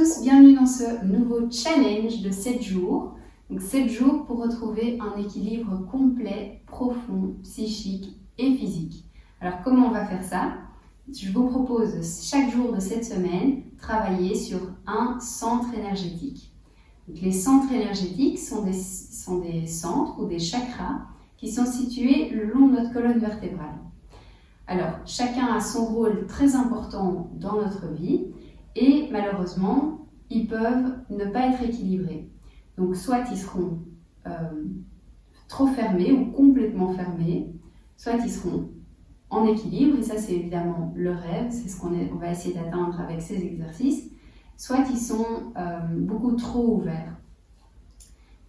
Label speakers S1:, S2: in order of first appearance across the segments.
S1: tous, bienvenue dans ce nouveau challenge de 7 jours. Donc 7 jours pour retrouver un équilibre complet, profond, psychique et physique. Alors comment on va faire ça? Je vous propose chaque jour de cette semaine travailler sur un centre énergétique. Donc, les centres énergétiques sont des centres ou des chakras qui sont situés le long de notre colonne vertébrale. Alors chacun a son rôle très important dans notre vie. Et malheureusement, ils peuvent ne pas être équilibrés. Donc soit ils seront trop fermés ou complètement fermés, soit ils seront en équilibre, et ça c'est évidemment le rêve, c'est ce qu'on va essayer d'atteindre avec ces exercices, soit ils sont beaucoup trop ouverts.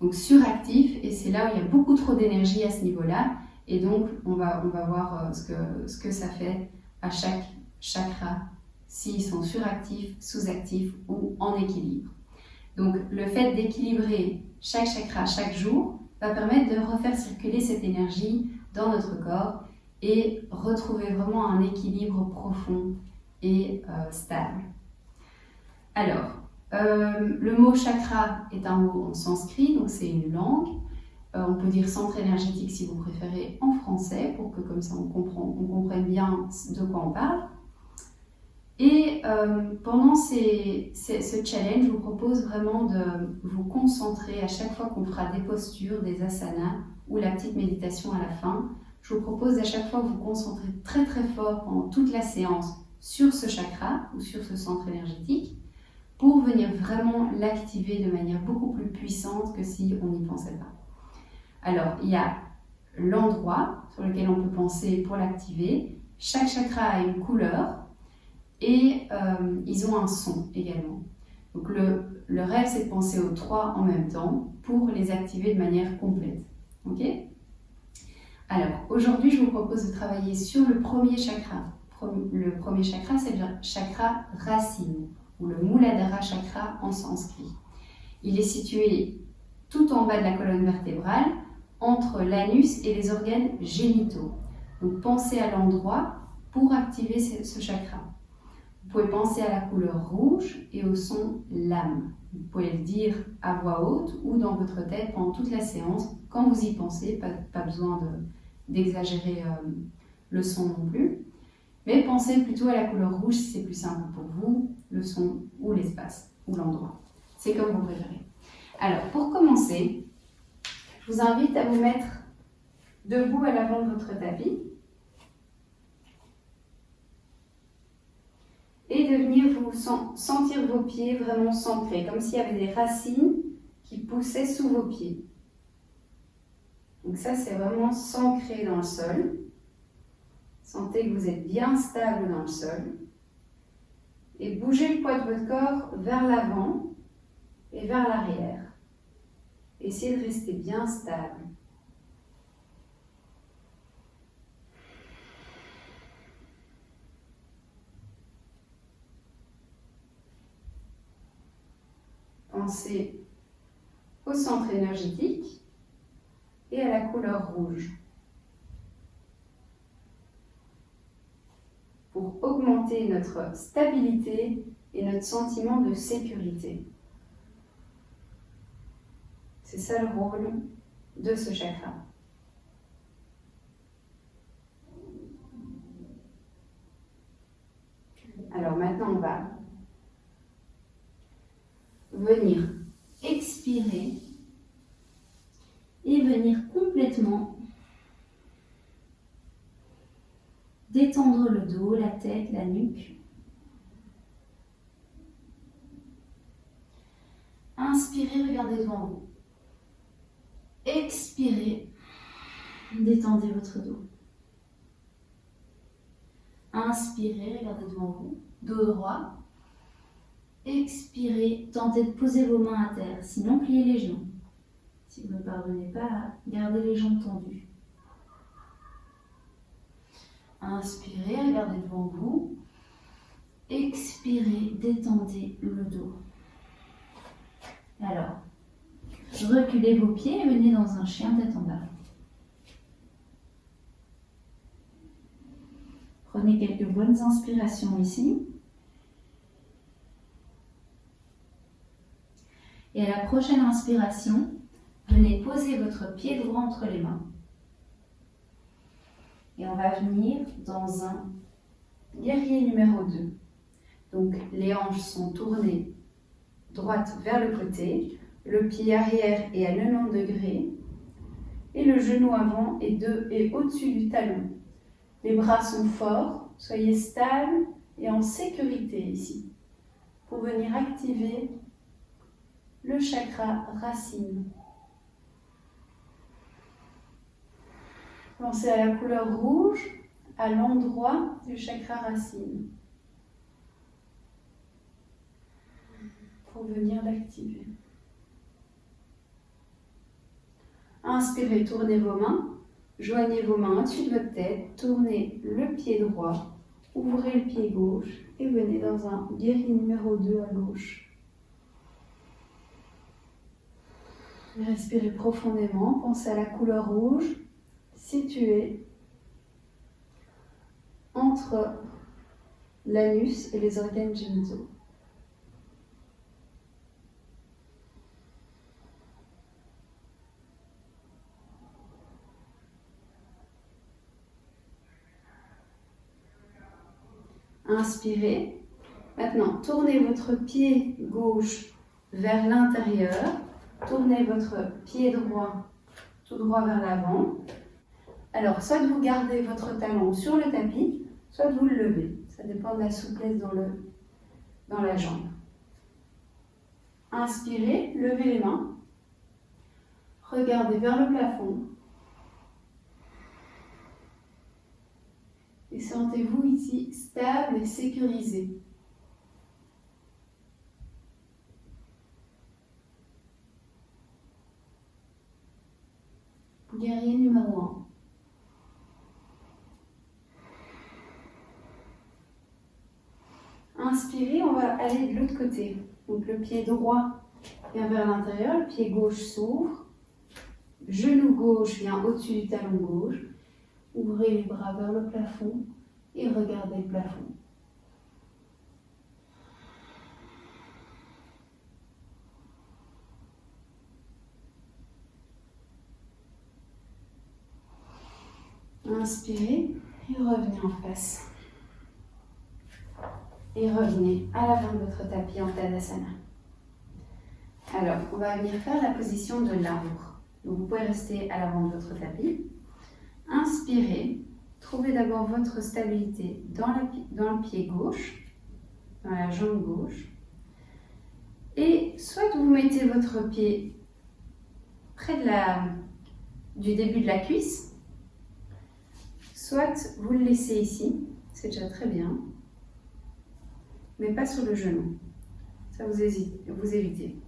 S1: Donc suractifs, et c'est là où il y a beaucoup trop d'énergie à ce niveau-là, et donc on va voir ce que ça fait à chaque chakra, s'ils sont suractifs, sous-actifs ou en équilibre. Donc le fait d'équilibrer chaque chakra chaque jour va permettre de refaire circuler cette énergie dans notre corps et retrouver vraiment un équilibre profond et stable. Alors, le mot chakra est un mot en sanskrit, donc c'est une langue. On peut dire centre énergétique si vous préférez en français, pour que comme ça on comprenne bien de quoi on parle. Et pendant ce challenge, je vous propose vraiment de vous concentrer à chaque fois qu'on fera des postures, des asanas ou la petite méditation à la fin. Je vous propose à chaque fois de vous concentrer très très fort pendant toute la séance sur ce chakra ou sur ce centre énergétique pour venir vraiment l'activer de manière beaucoup plus puissante que si on n'y pensait pas. Alors, il y a l'endroit sur lequel on peut penser pour l'activer. Chaque chakra a une couleur. Et ils ont un son également. Donc le rêve, c'est de penser aux trois en même temps pour les activer de manière complète. Ok? Alors, aujourd'hui, je vous propose de travailler sur le premier chakra. Le premier chakra, c'est le chakra racine, ou le Muladhara chakra en sanskrit. Il est situé tout en bas de la colonne vertébrale, entre l'anus et les organes génitaux. Donc, pensez à l'endroit pour activer ce chakra. Vous pouvez penser à la couleur rouge et au son lame. Vous pouvez le dire à voix haute ou dans votre tête pendant toute la séance, quand vous y pensez, pas besoin d'exagérer le son non plus. Mais pensez plutôt à la couleur rouge si c'est plus simple pour vous, le son ou l'espace ou l'endroit. C'est comme vous préférez. Alors pour commencer, je vous invite à vous mettre debout à l'avant de votre tapis. Et de venir vous sentir vos pieds vraiment centrés, comme s'il y avait des racines qui poussaient sous vos pieds. Donc ça, c'est vraiment s'ancrer dans le sol. Sentez que vous êtes bien stable dans le sol. Et bougez le poids de votre corps vers l'avant et vers l'arrière. Essayez de rester bien stable. Pensez au centre énergétique et à la couleur rouge. Pour augmenter notre stabilité et notre sentiment de sécurité. C'est ça le rôle de ce chakra. Alors maintenant, on va venir expirer et venir complètement détendre le dos, la tête, la nuque. Inspirez, regardez devant vous. Expirez, détendez votre dos. Inspirez, regardez devant vous, dos droit. Expirez, tentez de poser vos mains à terre, sinon pliez les genoux. Si vous ne parvenez pas, gardez les jambes tendues. Inspirez, regardez devant vous. Expirez, détendez le dos. Alors, reculez vos pieds et venez dans un chien tête en bas. Prenez quelques bonnes inspirations ici. Et à la prochaine inspiration, venez poser votre pied droit entre les mains. Et on va venir dans un guerrier numéro 2. Donc les hanches sont tournées droite vers le côté, le pied arrière est à 90 degrés et le genou avant est au-dessus du talon. Les bras sont forts, soyez stable et en sécurité ici pour venir activer le chakra racine. Pensez à la couleur rouge à l'endroit du chakra racine pour venir l'activer. Inspirez, tournez vos mains, joignez vos mains au-dessus de votre tête, tournez le pied droit, ouvrez le pied gauche et venez dans un guerrier numéro 2 à gauche. Respirez profondément, pensez à la couleur rouge située entre l'anus et les organes génitaux. Inspirez. Maintenant, tournez votre pied gauche vers l'intérieur. Tournez votre pied droit tout droit vers l'avant. Alors, soit vous gardez votre talon sur le tapis, soit vous le levez. Ça dépend de la souplesse dans la jambe. Inspirez, levez les mains. Regardez vers le plafond. Et sentez-vous ici stable et sécurisé. Guerrier numéro 1. Inspirez, on va aller de l'autre côté. Donc le pied droit vient vers l'intérieur, le pied gauche s'ouvre. Genou gauche vient au-dessus du talon gauche. Ouvrez les bras vers le plafond et regardez le plafond. Inspirez et revenez en face. Et revenez à l'avant de votre tapis en Tadasana. Alors, on va venir faire la position de l'arbre. Donc, vous pouvez rester à l'avant de votre tapis. Inspirez, trouvez d'abord votre stabilité dans le pied gauche, dans la jambe gauche. Et soit vous mettez votre pied près du début de la cuisse, soit vous le laissez ici, c'est déjà très bien, mais pas sur le genou. Ça vous évitez.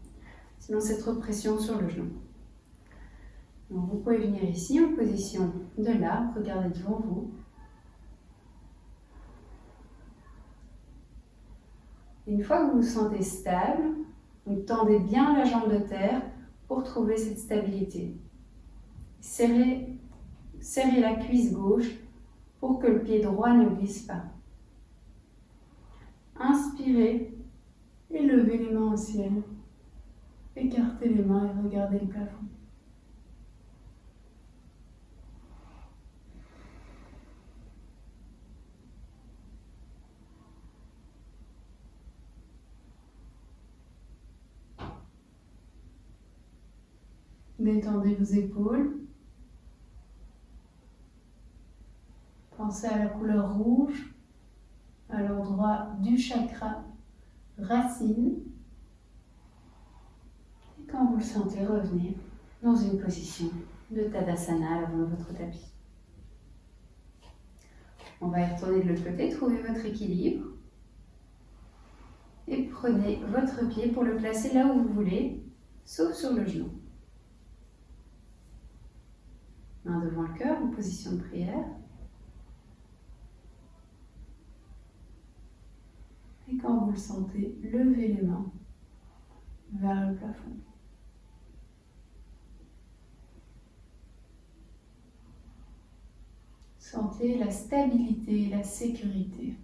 S1: Sinon c'est trop de pression sur le genou. Donc vous pouvez venir ici en position de l'arbre, regardez devant vous. Une fois que vous vous sentez stable, vous tendez bien la jambe de terre pour trouver cette stabilité. Serrez la cuisse gauche pour que le pied droit ne glisse pas. Inspirez et levez les mains au ciel. Écartez les mains et regardez le plafond. Détendez vos épaules. Pensez à la couleur rouge, à l'endroit du chakra racine. Et quand vous le sentez, revenez dans une position de Tadasana à l'avant de votre tapis. On va y retourner de l'autre côté, trouvez votre équilibre. Et prenez votre pied pour le placer là où vous voulez, sauf sur le genou. Main devant le cœur, en position de prière. Et quand vous le sentez, levez les mains vers le plafond. Sentez la stabilité et la sécurité.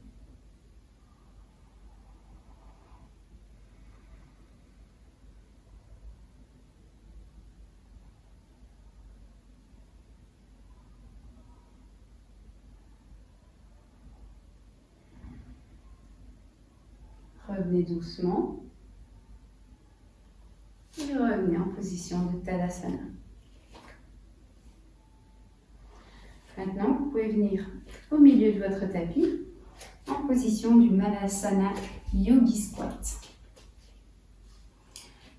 S1: Revenez doucement. Et revenez en position de Tadasana. Maintenant, vous pouvez venir au milieu de votre tapis en position du Malasana Yogi Squat.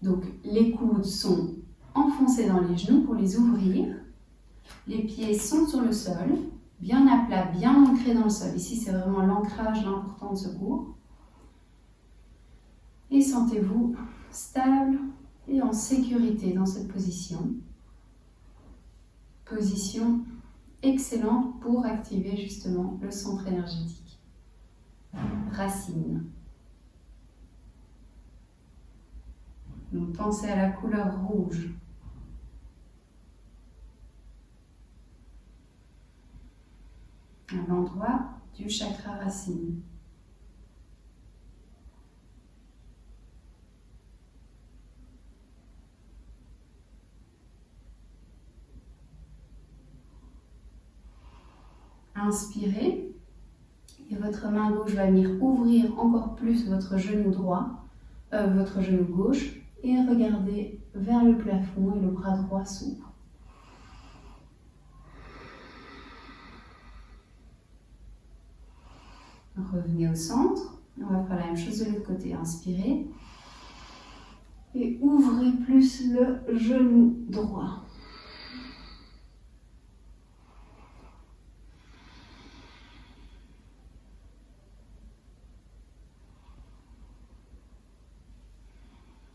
S1: Donc, les coudes sont enfoncés dans les genoux pour les ouvrir. Les pieds sont sur le sol, bien à plat, bien ancrés dans le sol. Ici, c'est vraiment l'ancrage l'important de ce cours. Et sentez-vous stable et en sécurité dans cette position. Position excellente pour activer justement le centre énergétique. Racine. Donc pensez à la couleur rouge. À l'endroit du chakra racine. Inspirez et votre main gauche va venir ouvrir encore plus votre genou droit, votre genou gauche et regardez vers le plafond et le bras droit s'ouvre. Revenez au centre, on va faire la même chose de l'autre côté, inspirez et ouvrez plus le genou droit.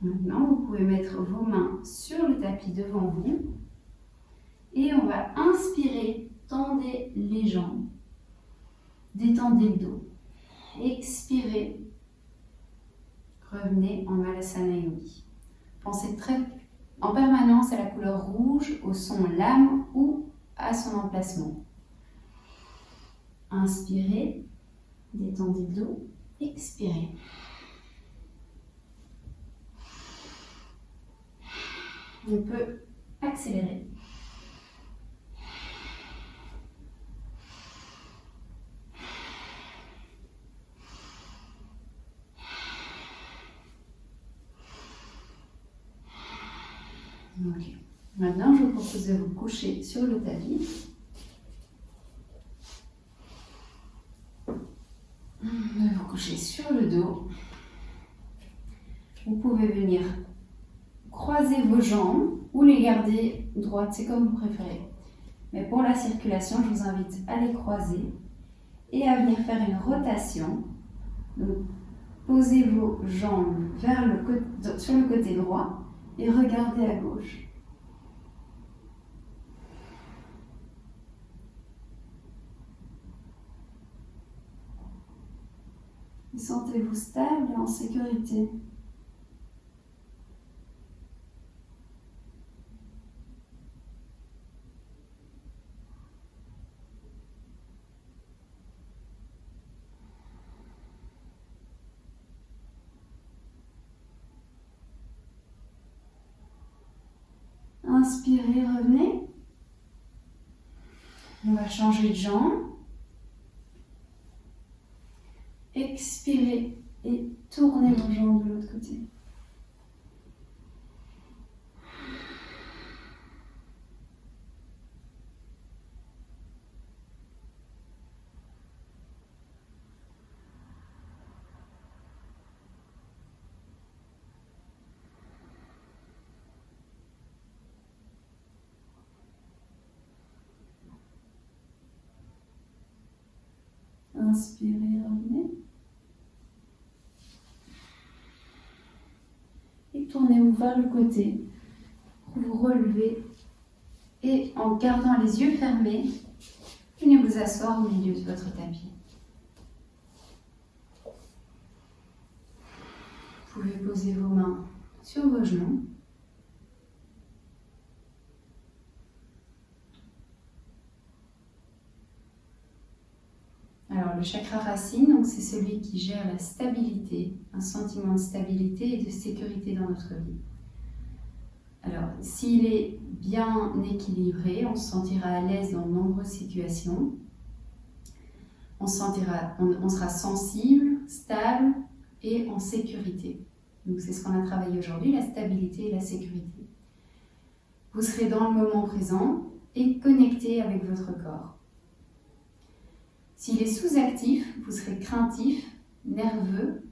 S1: Maintenant, vous pouvez mettre vos mains sur le tapis devant vous et on va inspirer, tendez les jambes, détendez le dos. Expirez, revenez en Malasana Yogi. Pensez en permanence à la couleur rouge, au son lame ou à son emplacement. Inspirez, détendez le dos, expirez. On peut accélérer. Ok. Maintenant, je vous propose de vous coucher sur le tapis. De vous coucher sur le dos. Vous pouvez venir croiser vos jambes ou les garder droites, c'est comme vous préférez. Mais pour la circulation, je vous invite à les croiser et à venir faire une rotation. Donc, posez vos jambes sur le côté droit et regardez à gauche. Sentez-vous stable et en sécurité. Inspirez, revenez. On va changer de jambe. Expirez et tournez vos jambes de l'autre côté. Inspirez, revenez. Et tournez-vous vers le côté pour vous relever. Et en gardant les yeux fermés, venez vous asseoir au milieu de votre tapis. Vous pouvez poser vos mains sur vos genoux. Alors le chakra racine, donc c'est celui qui gère la stabilité, un sentiment de stabilité et de sécurité dans notre vie. Alors s'il est bien équilibré, on se sentira à l'aise dans de nombreuses situations. On sera sensible, stable, et en sécurité. Donc c'est ce qu'on a travaillé aujourd'hui, la stabilité et la sécurité. Vous serez dans le moment présent et connecté avec votre corps. S'il est sous-actif, vous serez craintif, nerveux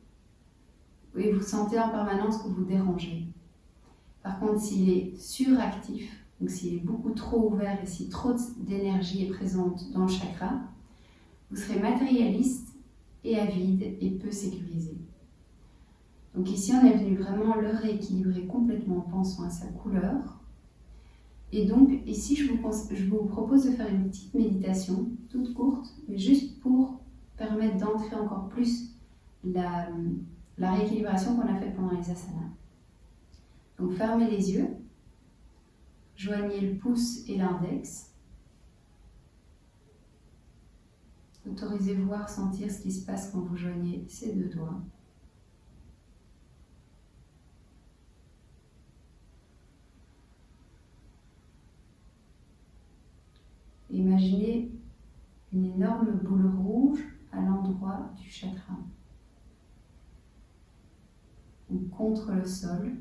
S1: et vous sentez en permanence que vous dérangez. Par contre, s'il est suractif, donc s'il est beaucoup trop ouvert et si trop d'énergie est présente dans le chakra, vous serez matérialiste et avide et peu sécurisé. Donc ici, on est venu vraiment le rééquilibrer complètement en pensant à sa couleur. Et donc ici, je vous propose de faire une petite méditation, toute courte, mais juste pour permettre d'entrer encore plus la rééquilibration qu'on a faite pendant les asanas. Donc fermez les yeux, joignez le pouce et l'index. Autorisez-vous à ressentir ce qui se passe quand vous joignez ces deux doigts. Imaginez une énorme boule rouge à l'endroit du chakra, donc contre le sol,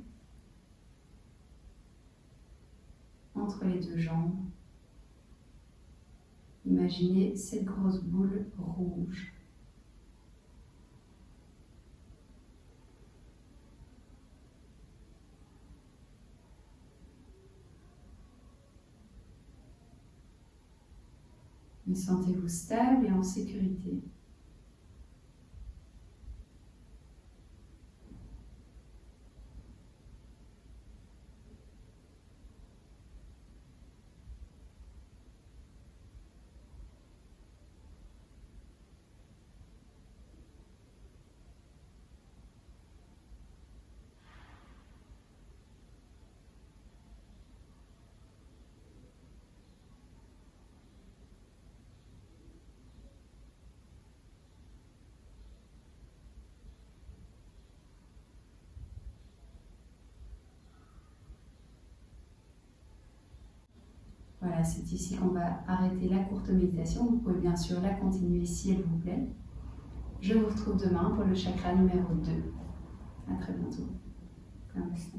S1: entre les deux jambes. Imaginez cette grosse boule rouge. Et sentez-vous stable et en sécurité. Voilà, c'est ici qu'on va arrêter la courte méditation. Vous pouvez bien sûr la continuer si elle vous plaît. Je vous retrouve demain pour le chakra numéro 2. À très bientôt. Namaste.